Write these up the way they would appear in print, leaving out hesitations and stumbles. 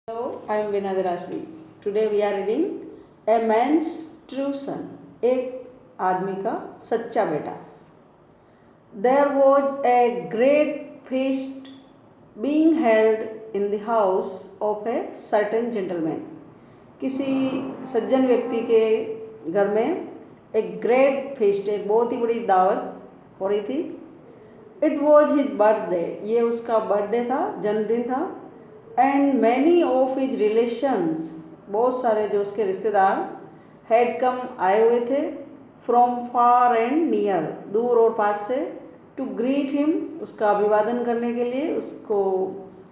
Hello, I am Vinay Rasri. Today we are reading A Man's True Son. एक आदमी का सच्चा बेटा. There was a great feast being held in the house of a certain gentleman. किसी सज्जन व्यक्ति के घर में एक ग्रेट फीस्ट, एक बहुत ही बड़ी दावत हो रही थी. इट वॉज हिज बर्थडे, ये उसका बर्थडे था, जन्मदिन था. And many of his relations, बहुत सारे जो उसके रिश्तेदार हैड कम, आए हुए थे. फ्रॉम फार एंड नियर, दूर और पास से. टू ग्रीट हिम, उसका अभिवादन करने के लिए, उसको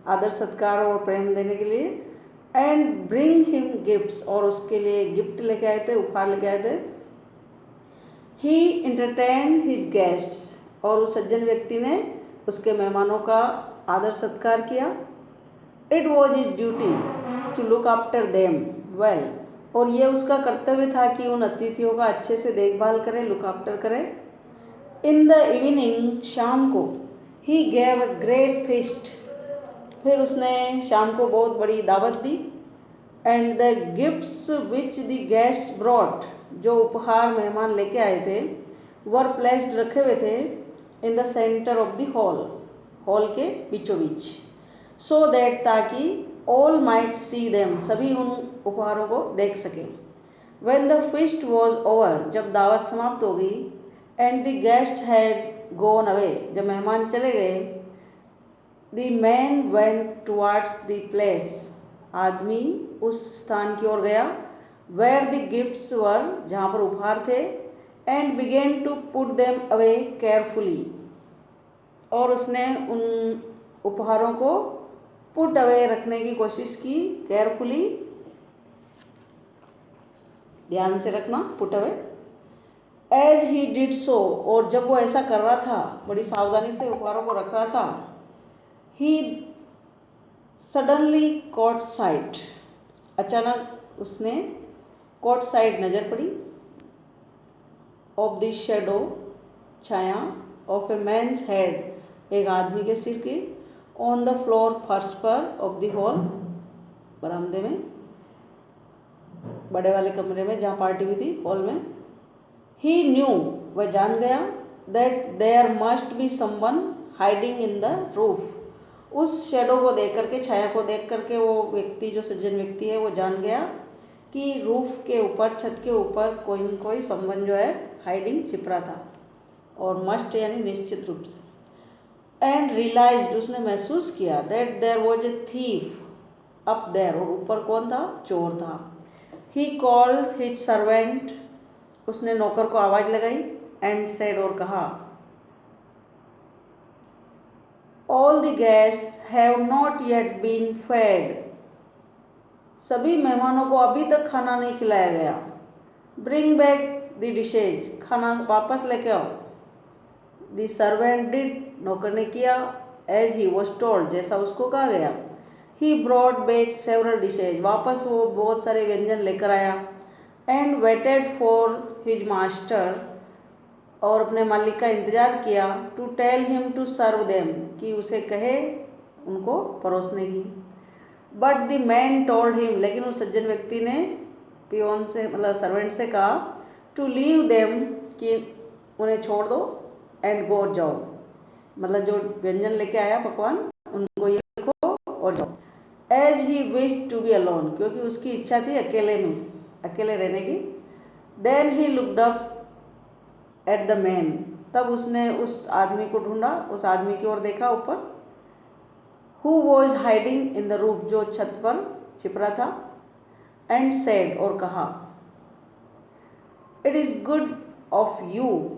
आदर सत्कार और प्रेम देने के लिए. एंड ब्रिंग हिम गिफ्ट्स, और उसके लिए गिफ्ट लेके आए थे, उपहार लेके आए थे. ही इंटरटेन हिज गेस्ट्स, और उस सज्जन व्यक्ति ने उसके मेहमानों का आदर सत्कार किया. It was his duty to look after them well, और ये उसका कर्तव्य था कि उन अतिथियों का अच्छे से देखभाल करे, लुक आफ्टर करे. इन द इवनिंग, शाम को. He gave a great feast, फिर उसने शाम को बहुत बड़ी दावत दी. And the gifts which the guest brought, जो उपहार मेहमान लेके आए थे, वर प्लेस्ड, रखे हुए थे, in the centre of the hall, hall के बीचों बीच. सो दैट, ताकि ऑल माइट सी देम, सभी उन उपहारों को देख सकें. When the feast was over, जब दावत समाप्त हो गई. And the guest had gone away, जब मेहमान चले गए. The man went towards the place, आदमी उस स्थान की ओर गया. वेयर द गिफ्ट्स वर, जहाँ पर उपहार थे. And began to put them away carefully, और उसने उन उपहारों को पुट अवे, रखने की कोशिश की. केयरफुली, ध्यान से रखना, put away. As he did so, और जब वो ऐसा कर रहा था, बड़ी सावधानी से उपहारों को रख रहा था. ही सडनली कॉट साइट, अचानक उसने कॉट साइट, नजर पड़ी. ऑफ द शेडो, छाया. ऑफ ए मैन्स हेड, एक आदमी के सिर की. ऑन द फ्लोर, फर्श पर. ऑफ द हॉल, बरामदे में, बड़े वाले कमरे में जहाँ पार्टी हुई थी, हॉल में. ही न्यू, वह जान गया. That there must be someone hiding in the roof, उस शेडो को देख करके, छाया को देख करके, वो व्यक्ति, जो सज्जन व्यक्ति है, वो जान गया कि रूफ के ऊपर, छत के ऊपर कोई न कोई समवन जो है हाइडिंग, छिप रहा था. और मस्ट यानी निश्चित रूप से. एंड रियलाइज्ड, उसने महसूस किया. That there was a thief up there, और ऊपर कौन था? चोर था. ही कॉल्ड हिज सर्वेंट, उसने नौकर को आवाज़ लगाई. एंड सेड, और कहा. All the guests have not yet been fed, सभी मेहमानों को अभी तक खाना नहीं खिलाया गया. ब्रिंग बैक द डिशेज, खाना वापस लेके आओ. द सर्वेंट डिड, नौकर ने किया. एज ही वॉज टोल्ड, जैसा उसको कहा गया. He brought back several dishes, वापस वो बहुत सारे व्यंजन लेकर आया. And waited for his master, और अपने मालिक का इंतज़ार किया. To tell him to serve them, कि उसे कहे उनको परोसने की. But the man told him, लेकिन उस सज्जन व्यक्ति ने पियोन से, मतलब सर्वेंट से कहा. टू लीव देम, कि उन्हें छोड़ दो. एंड गो, जाओ, मतलब जो व्यंजन लेके आया, पकवान, उनको ये रखो और जाओ. As he wish to be alone, क्योंकि उसकी इच्छा थी अकेले में, अकेले रहने की. Then he looked up at the man, तब उसने उस आदमी को ढूंढा, उस आदमी की ओर देखा ऊपर. Who was hiding in the roof, जो छत पर छिप रहा था. एंड सेड, और कहा. It is good of you,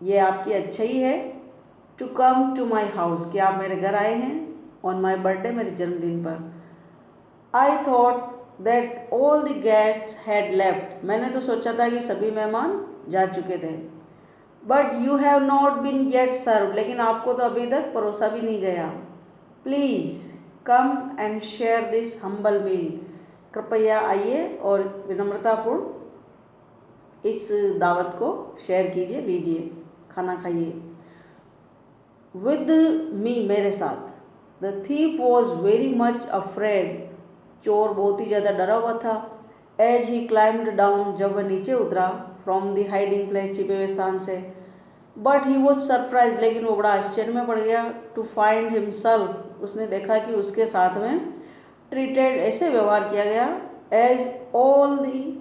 ये आपकी अच्छाई है. To come to my house, कि आप मेरे घर आए हैं. ऑन माई बर्थडे, मेरे जन्मदिन पर. I thought that all the guests had left, मैंने तो सोचा था कि सभी मेहमान जा चुके थे. But you have not been yet serve, लेकिन आपको तो अभी तक परोसा भी नहीं गया. Please come and share this humble meal, कृपया आइए और विनम्रतापूर्ण इस दावत को शेयर कीजिए, लीजिए, खाना खाइए. विद मी, मेरे साथ. The thief was very much afraid, चोर बहुत ही ज़्यादा डरा हुआ था। एज ही क्लाइम्ड डाउन, जब वह नीचे उतरा, फ्रॉम द हाइडिंग प्लेस, छिपे हुए स्थान से। बट ही वॉज सरप्राइज, लेकिन वो बड़ा आश्चर्य में पड़ गया, टू फाइंड हिमसेल्फ, उसने देखा कि उसके साथ में ट्रीटेड, ऐसे व्यवहार किया गया, as all the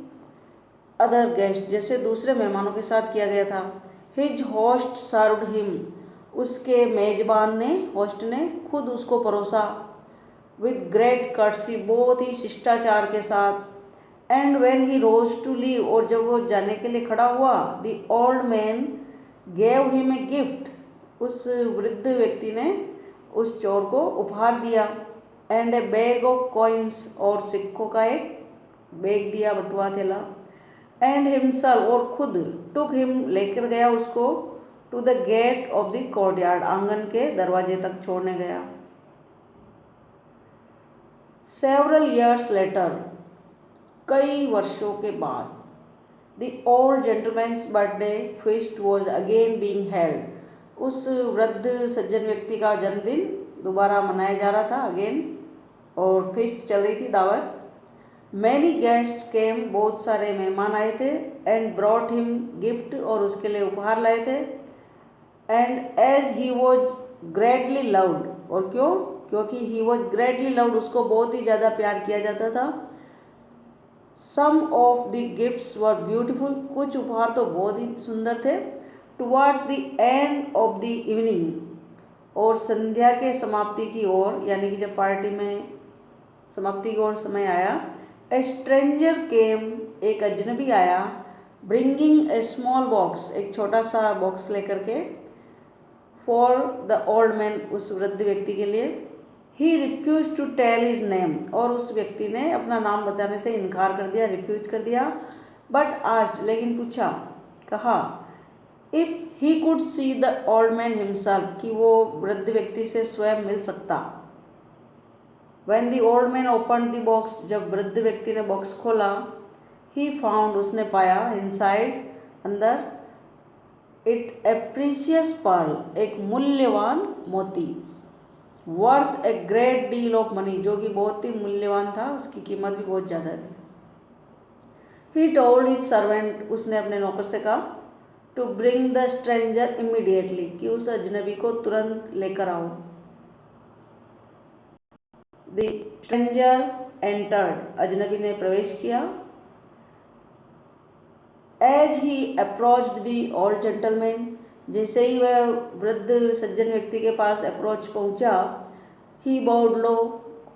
other guest, जैसे दूसरे मेहमानों के साथ किया गया था। हिज होस्ट सर्व्ड हिम, उसके मेजबान ने, होस्ट ने खुद उसको परोसा, विद ग्रेट कर्टसी, बहुत ही शिष्टाचार के साथ। And when he rose to leave, और जब वो जाने के लिए खड़ा हुआ, the old man gave him a gift, उस वृद्ध व्यक्ति ने उस चोर को उपहार दिया। And a bag of coins, और सिक्कों का एक बैग दिया, बटुआ थैला। एंड हिमसेल्फ, और खुद, टुक हिम, लेकर गया उसको, to the gate of the courtyard, आंगन के दरवाजे तक छोड़ने गया। सेवरल ईयर्स लेटर, कई वर्षों के बाद, the old gentleman's birthday feast was again being held, उस वृद्ध सज्जन व्यक्ति का जन्मदिन दोबारा मनाया जा रहा था, अगेन, और फीस्ट चल रही थी, दावत। मैनी गेस्ट्स केम, बहुत सारे मेहमान आए थे। एंड ब्रॉट हिम गिफ्ट, और उसके लिए उपहार लाए थे। And as he was greatly loved, और क्यों, क्योंकि ही वॉज ग्रेटली लव्ड, उसको बहुत ही ज़्यादा प्यार किया जाता था। Some of the gifts were beautiful, कुछ उपहार तो बहुत ही सुंदर थे। Towards the end of the evening, और संध्या के समाप्ति की ओर, यानी कि जब पार्टी में समाप्ति की ओर समय आया, ए स्ट्रेंजर केम, एक अजनबी आया, ब्रिंगिंग ए स्मॉल बॉक्स, एक छोटा सा बॉक्स लेकर के, फॉर द ओल्ड मैन, उस वृद्ध व्यक्ति के लिए। He refuse to tell his name, और उस व्यक्ति ने अपना नाम बताने से इनकार कर दिया, रिफ्यूज कर दिया। बट आस्क्ड, लेकिन पूछा, कहा, if he could see the old man himself, कि वो वृद्ध व्यक्ति से स्वयं मिल सकता। When the old man opened the box, जब वृद्ध व्यक्ति ने बॉक्स खोला, he found, उसने पाया, inside, अंदर, it a precious pearl, एक मूल्यवान मोती, worth a great deal of money, जो कि बहुत ही मूल्यवान था, उसकी कीमत भी बहुत ज़्यादा थी। He told his servant, उसने अपने नौकर से कहा, to bring the stranger immediately, कि उस अजनबी को तुरंत लेकर आओ। The stranger entered, अजनबी ने प्रवेश किया। As he approached the old gentleman, जैसे ही वह वृद्ध सज्जन व्यक्ति के पास अप्रोच पहुंचा, he bowed low,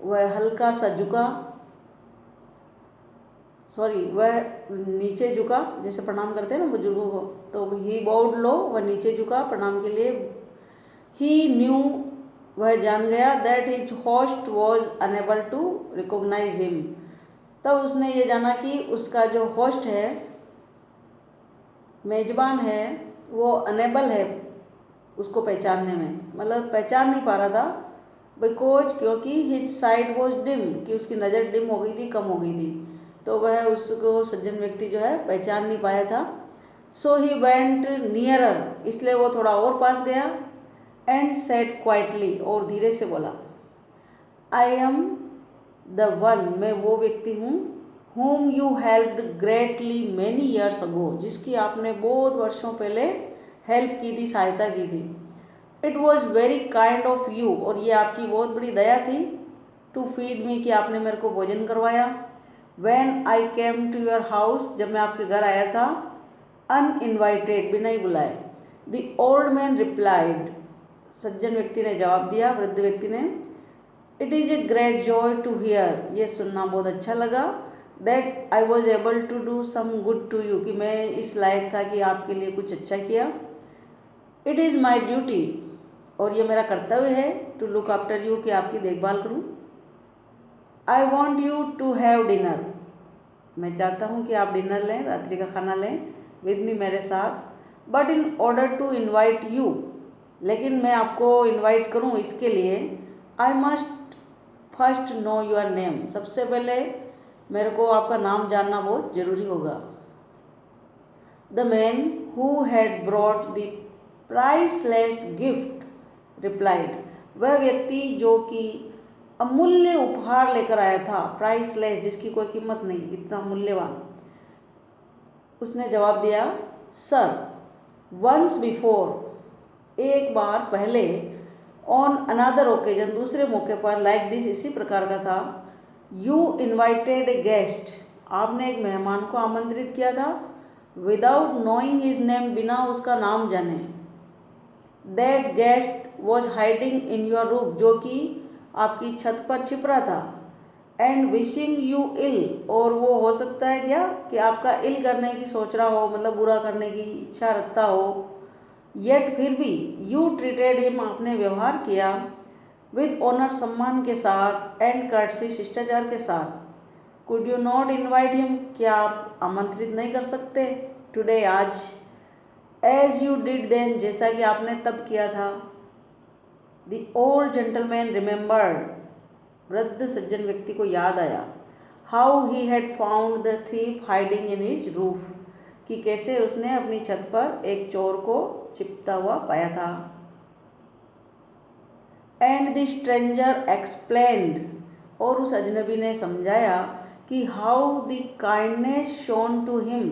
वह हल्का सा झुका, वह नीचे झुका, जैसे प्रणाम करते हैं ना बुजुर्गों को, तो he bowed low, वह नीचे झुका प्रणाम के लिए। He knew, वह जान गया, that his host was unable to recognise him, तब उसने ये जाना कि उसका जो होस्ट है, मेजबान है, वो अनेबल है उसको पहचानने में, मतलब पहचान नहीं पा रहा था, बिकॉज, क्योंकि हिज साइट वॉज डिम, कि उसकी नज़र डिम हो गई थी, कम हो गई थी, तो वह उसको सज्जन व्यक्ति जो है पहचान नहीं पाया था। सो ही वेंट नियरर, इसलिए वो थोड़ा और पास गया। एंड सेड क्वाइटली, और धीरे से बोला, आई एम द वन, मैं वो व्यक्ति हूँ, whom you helped greatly many years ago, जिसकी आपने बहुत वर्षों पहले हेल्प की थी, सहायता की थी। It was very kind of you, और ये आपकी बहुत बड़ी दया थी, टू फीड मी, कि आपने मेरे को भोजन करवाया। When I came to your house, जब मैं आपके घर आया था, uninvited, बिना ही बुलाए। The old man replied, सज्जन व्यक्ति ने जवाब दिया, वृद्ध व्यक्ति ने, it is a great joy to hear, ये सुनना बहुत अच्छा लगा, that I was able to do some good to you, कि मैं इस लायक था कि आपके लिए कुछ अच्छा किया। इट इज़ माई ड्यूटी, और ये मेरा कर्तव्य है, टू लुक आफ्टर यू, कि आपकी देखभाल करूँ। I want you to have dinner, मैं चाहता हूँ कि आप डिनर लें, रात्रि का खाना लें, विद मी, मेरे साथ। But in order to invite you, लेकिन मैं आपको इनवाइट करूं, इसके लिए I must first know your name, सबसे पहले मेरे को आपका नाम जानना बहुत ज़रूरी होगा। The man who had brought the priceless gift replied, वह व्यक्ति जो कि अमूल्य उपहार लेकर आया था, प्राइसलेस, जिसकी कोई कीमत नहीं, इतना मूल्यवान। उसने जवाब दिया, सर, वंस बिफोर, एक बार पहले, ऑन अनदर ओकेजन, दूसरे मौके पर, लाइक दिस, इसी प्रकार का था, यू इन्वाइटेड ए गेस्ट, आपने एक मेहमान को आमंत्रित किया था, विदाउट नोइंग हिज नेम, बिना उसका नाम जाने, that guest was hiding in your roof, जो कि आपकी छत पर छिप रहा था, एंड विशिंग यू इल, और वो हो सकता है क्या कि आपका इल करने की सोच रहा हो, मतलब बुरा करने की इच्छा रखता हो, येट फिर भी, यू ट्रीटेड हिम, आपने व्यवहार किया, विद ऑनर, सम्मान के साथ, एंड कर्टसी, शिष्टाचार के साथ, could you not invite him, क्या आप आमंत्रित नहीं कर सकते, टुडे, आज, एज यू डिड देन, जैसा कि आपने तब किया था। द ओल्ड जेंटलमैन रिमेंबर्ड, वृद्ध सज्जन व्यक्ति को याद आया, how he had found the thief hiding in his roof, कि कैसे उसने अपनी छत पर एक चोर को छिपता हुआ पाया था। एंड द स्ट्रेंजर एक्सप्लेन्ड, और उस अजनबी ने समझाया कि how the kindness shown to him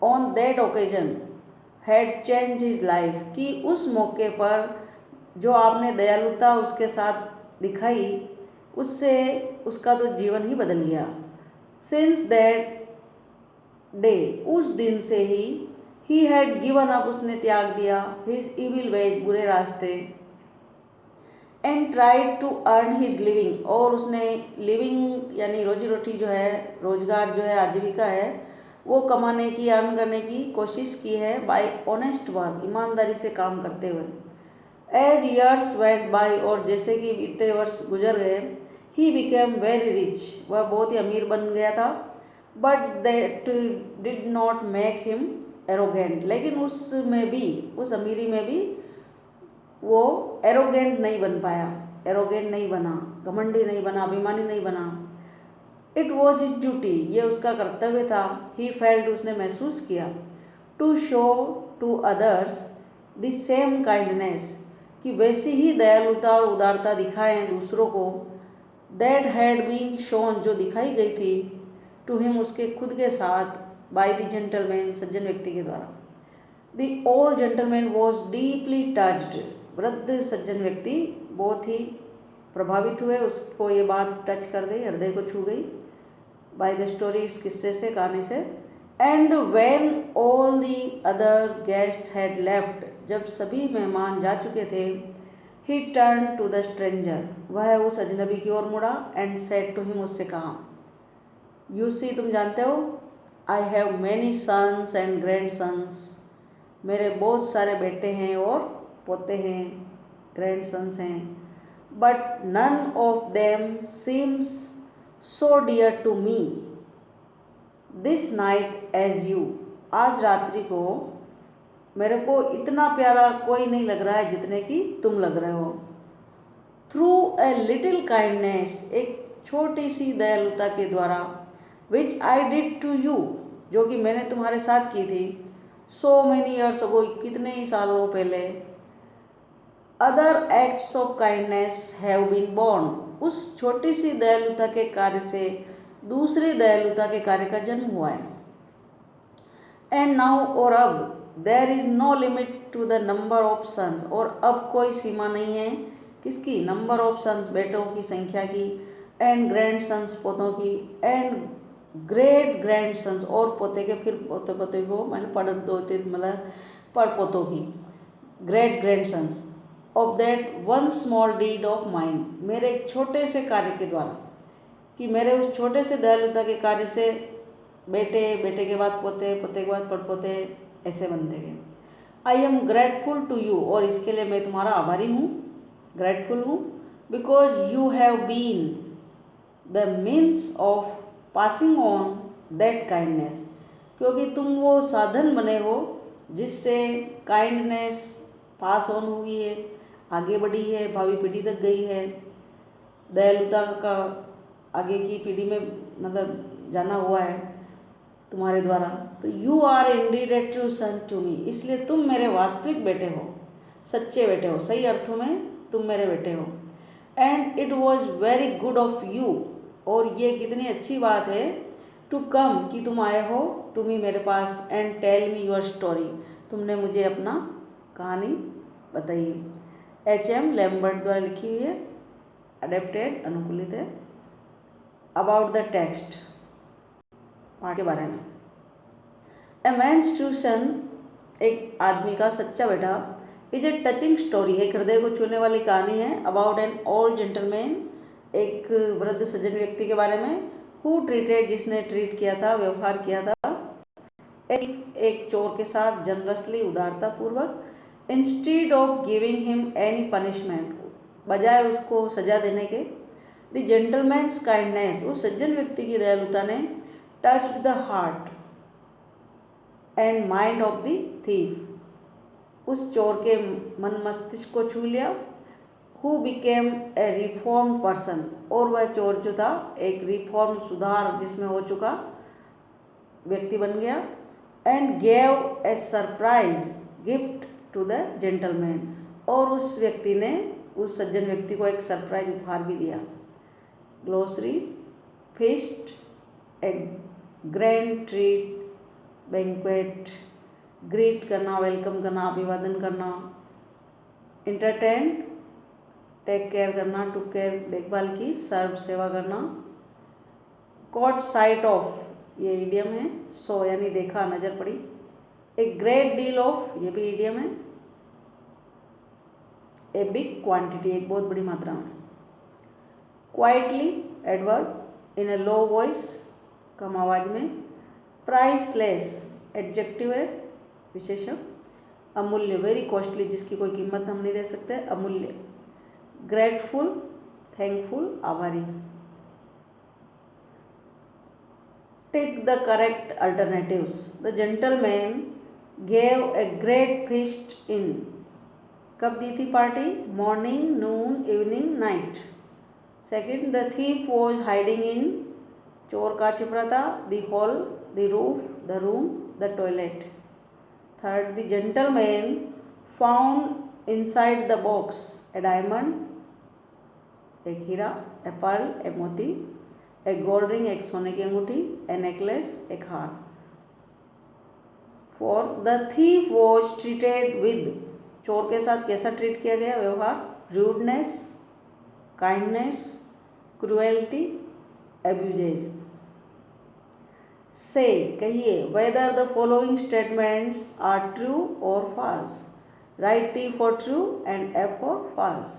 on that occasion had changed his life, कि उस मौके पर जो आपने दयालुता उसके साथ दिखाई, उससे उसका तो जीवन ही बदल गया। सिंस दैट डे, उस दिन से ही हैड गिवन अप, उसने त्याग दिया, हिज इविल वेज, बुरे रास्ते, and tried to earn his living, और उसने लिविंग यानी रोजी रोटी जो है, रोजगार जो है, आजीविका है, वो कमाने की, अर्न करने की कोशिश की है, बाय ऑनेस्ट वर्क, ईमानदारी से काम करते हुए। एज ईयर्स वेंट बाय, और जैसे कि बीते वर्ष गुजर गए, ही बिकेम वेरी रिच, वह बहुत ही अमीर बन गया था, but that did not make him arrogant, लेकिन उसमें भी, उस अमीरी में भी वो एरोगेंट नहीं बन पाया, एरोगेंट नहीं बना, घमंडी नहीं बना, अभिमानी नहीं बना। इट वॉज हिज ड्यूटी, ये उसका कर्तव्य था, ही फेल्ट, उसने महसूस किया, to show to others the same kindness, कि वैसी ही दयालुता और उदारता दिखाएं दूसरों को, दैट हैड बीन शोन, जो दिखाई गई थी, टू हिम, उसके खुद के साथ, बाय द जेंटलमैन, सज्जन व्यक्ति के द्वारा। The old gentleman was deeply touched, वृद्ध सज्जन व्यक्ति बहुत ही प्रभावित हुए, उसको ये बात टच कर गई, हृदय को छू गई, बाय द स्टोरी, इस किस्से से, कहानी से। And when all the other guests had left, जब सभी मेहमान जा चुके थे, he turn to the stranger, वह उस अजनबी की ओर मुड़ा, एंड सेड टू हिम, उससे कहा, यू सी, तुम जानते हो, I have many sons and grandsons, मेरे बहुत सारे बेटे हैं और पोते हैं, ग्रैंड सन्स हैं, but none of them seems so dear to me this night as you, आज रात्रि को मेरे को इतना प्यारा कोई नहीं लग रहा है जितने कि तुम लग रहे हो। थ्रू ए लिटिल काइंडनेस, एक छोटी सी दयालुता के द्वारा, विच आई डिड टू यू, जो कि मैंने तुम्हारे साथ की थी, सो मैनी ईयर्स अगो, कितने ही सालों पहले, other acts of kindness have been born, उस छोटी सी दयालुता के कार्य से दूसरी दयालुता के कार्य का जन्म हुआ है। एंड नाउ, और अब, there is no limit to the number of sons, और अब कोई सीमा नहीं है, किसकी, नंबर ऑफ सन्स, बेटों की संख्या की, एंड ग्रैंड सन्स, पोतों की, एंड ग्रेट ग्रैंड सन्स, और पोते के फिर पोते पोते को, मैंने पढ़ दो तीन, मतलब पढ़ पोतों की, great grandsons, of that one small deed of mind, मेरे एक छोटे से कार्य के द्वारा, कि मेरे उस छोटे से दयालुता के कार्य से बेटे, बेटे के बाद पोते, पोते के बाद पड़पोते, ऐसे बनते गए। I am grateful to you, और इसके लिए मैं तुम्हारा आभारी हूँ, ग्रेटफुल हूँ, because you have been the means of passing on that kindness, क्योंकि तुम वो साधन बने हो जिससे काइंडनेस पास ऑन हुई है, आगे बढ़ी है, भावी पीढ़ी तक गई है, दयालुता का आगे की पीढ़ी में मतलब जाना हुआ है तुम्हारे द्वारा। तो you are indeed a true son to me, इसलिए तुम मेरे वास्तविक बेटे हो, सच्चे बेटे हो, सही अर्थों में तुम मेरे बेटे हो। And it was very good of you, और ये कितनी अच्छी बात है, टू कम कि तुम आए हो, टू मी मेरे पास, and tell me your story तुमने मुझे अपना कहानी बताई। H.M. लैम्बर्ट द्वारा लिखी हुई है, अडेप्टेड अनुकूलित है। अबाउट द टेक्स्ट पाठ के बारे में, ए मैन्स ट्रू सन, एक आदमी का सच्चा बेटा, इज ए टचिंग स्टोरी, एक हृदय को छूने वाली कहानी है। अबाउट एन ओल्ड जेंटलमैन, एक वृद्ध सज्जन व्यक्ति के बारे में, हु ट्रीटेड, जिसने ट्रीट किया था, व्यवहार किया था, एक चोर के साथ, जनरसली, उदारता पूर्वक, instead of giving him any punishment, बजाय उसको सजा देने के। द जेंटलमैन्स काइंडनेस, उस सज्जन व्यक्ति की दयालुता ने, touched the heart and mind of the thief, उस चोर के मन मस्तिष्क को छू लिया। Who became a reformed person, और वह चोर जो था एक रिफॉर्म, सुधार जिसमें हो चुका व्यक्ति बन गया। And gave a surprise gift to the gentleman, और उस व्यक्ति ने उस सज्जन व्यक्ति को एक सरप्राइज उपहार भी दिया। ग्लोसरी, फीस्ट, ए ग्रैंड ट्रीट, बैंक्वेट, ग्रीट करना, वेलकम करना, अभिवादन करना। इंटरटेन, टेक केयर करना, टू केयर, देखभाल की। सर्व, सेवा करना। कॉट साइट ऑफ, ये इडियम है। सो यानी देखा, नजर पड़ी। ए ग्रेट डील ऑफ, ये भी इडियम है। ए बिग क्वांटिटी, एक बहुत बड़ी मात्रा में। क्वाइटली, एडवर्ब, इन ए लो वॉइस, कम आवाज में। प्राइसलेस, एडजेक्टिव है, विशेषण। अमूल्य, वेरी कॉस्टली, जिसकी कोई कीमत हम नहीं दे सकते, अमूल्य। ग्रेटफुल, थैंकफुल, आभारी। Tick the correct alternatives. The gentleman gave a great feast in, कब दी थी party, morning, noon, evening, night. Second, the thief was hiding in, चोर का छिप रहा था, the hall, the roof, the room, the toilet. Third, the gentleman found inside the box a diamond, एक हीरा, ए पर्ल, ए मोती, ए गोल्ड रिंग, एक सोने की अंगूठी, ए नेकलेस, एक हार। Fourth, the thief was treated with, चोर के साथ कैसा ट्रीट किया गया, व्यवहार, rudeness, kindness, cruelty, abuses. Say, कहिए, whether the following statements are true or false. Write T for true and F for false.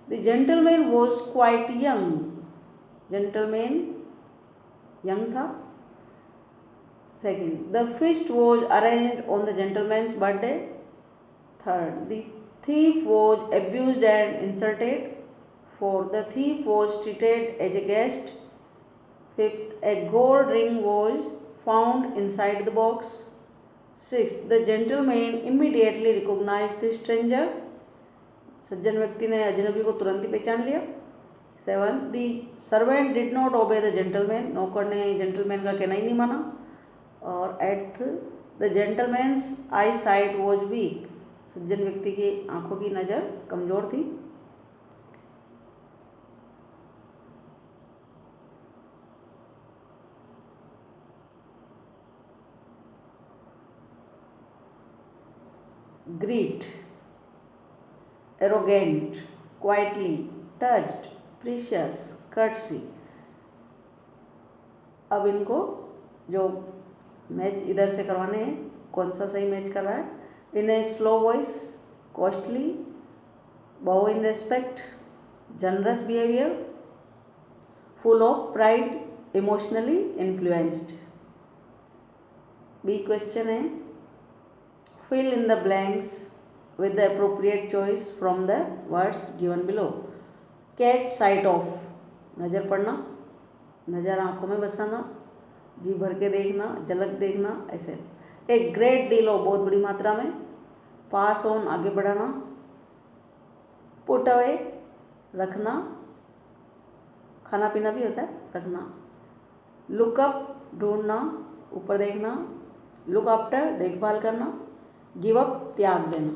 The gentleman was quite young. Gentleman young था. Second, the feast was arranged on the gentleman's birthday. Third, the thief was abused and insulted. Fourth, the thief was treated as a guest. Fifth, a gold ring was found inside the box. Sixth, the gentleman immediately recognized the stranger. सज्जन व्यक्ति ने अजनबी को तुरंत ही पहचान लिया। Seventh, the servant did not obey the gentleman. नौकर ने gentleman का कहना ही नहीं माना। और eighth, the gentleman's eyesight was weak. सज्जन व्यक्ति की आंखों की नज़र कमजोर थी। Greet, arrogant, quietly, touched, precious, courtesy। अब इनको जो मैच इधर से करवाने हैं, कौन सा सही मैच कर रहा है। In a slow voice, costly, bow in respect, generous behavior, full of pride, emotionally influenced। B question है, fill in the blanks with the appropriate choice from the words given below। catch sight of, नज़र पड़ना, नज़र आँखों में बसाना, जी भर के देखना, झलक देखना, ऐसे। एक ग्रेट डील ऑफ, बहुत बड़ी मात्रा में। पास ऑन, आगे बढ़ाना। पुट अवे, रखना, खाना पीना भी होता है, रखना। लुक अप, ढूंढना, ऊपर देखना। लुक आफ्टर, देखभाल करना। गिव अप, त्याग देना।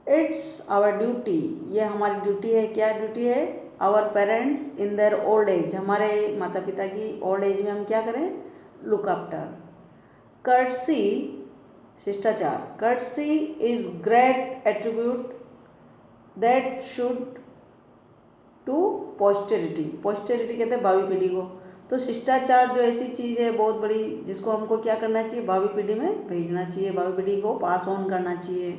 इट्स आवर ड्यूटी, ये हमारी ड्यूटी है। क्या ड्यूटी है? Our parents in their old age, हमारे माता पिता की ओल्ड एज में हम क्या करें? Look after. कर्टसी, शिष्टाचार। Courtesy is great attribute that should to posterity, posterity कहते हैं भावी पीढ़ी को। तो शिष्टाचार जो ऐसी चीज़ है बहुत बड़ी, जिसको हमको क्या करना चाहिए? भावी पीढ़ी में भेजना चाहिए, भावी पीढ़ी को पास ऑन करना चाहिए।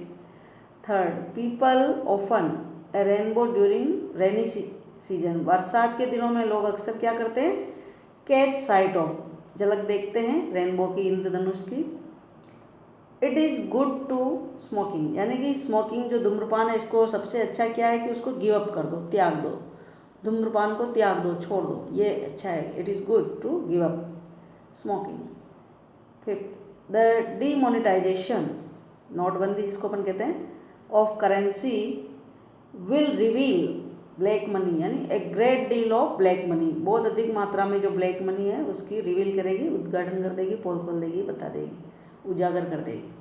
थर्ड, पीपल ऑफन ए रेनबो ड्यूरिंग रेनी सीजन, बरसात के दिनों में लोग अक्सर क्या करते हैं? कैच साइट ऑफ, झलक देखते हैं रेनबो की, इंद्रधनुष की। It is good to smoking, यानी कि स्मोकिंग जो धूम्रपान है, इसको सबसे अच्छा क्या है कि उसको गिव अप कर दो, त्याग दो, धूम्रपान को त्याग दो, छोड़ दो, ये अच्छा है। It is good to give up smoking. Fifth, the demonetisation, नोटबंदी जिसको अपन कहते हैं, of currency will reveal black money, यानी a great deal of black money, बहुत अधिक मात्रा में जो ब्लैक मनी है उसकी रिवील करेगी, उद्घाटन कर देगी, पोल खोल देगी, बता देगी, उजागर कर देगी।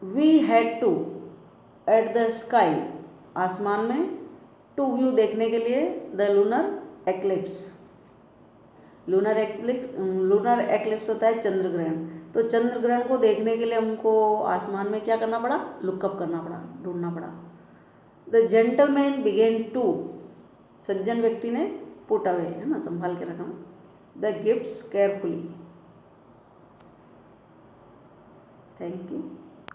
We had to at the sky, आसमान में, टू व्यू देखने के लिए, the lunar eclipse, lunar eclipse होता है चंद्र ग्रहण। तो चंद्र ग्रहण को देखने के लिए हमको आसमान में क्या करना पड़ा? लुकअप करना पड़ा, ढूंढना पड़ा। द जेंटलमैन बिगेन टू, सज्जन व्यक्ति ने पुट अवे, है ना, संभाल के रखना, the gifts carefully. Thank you.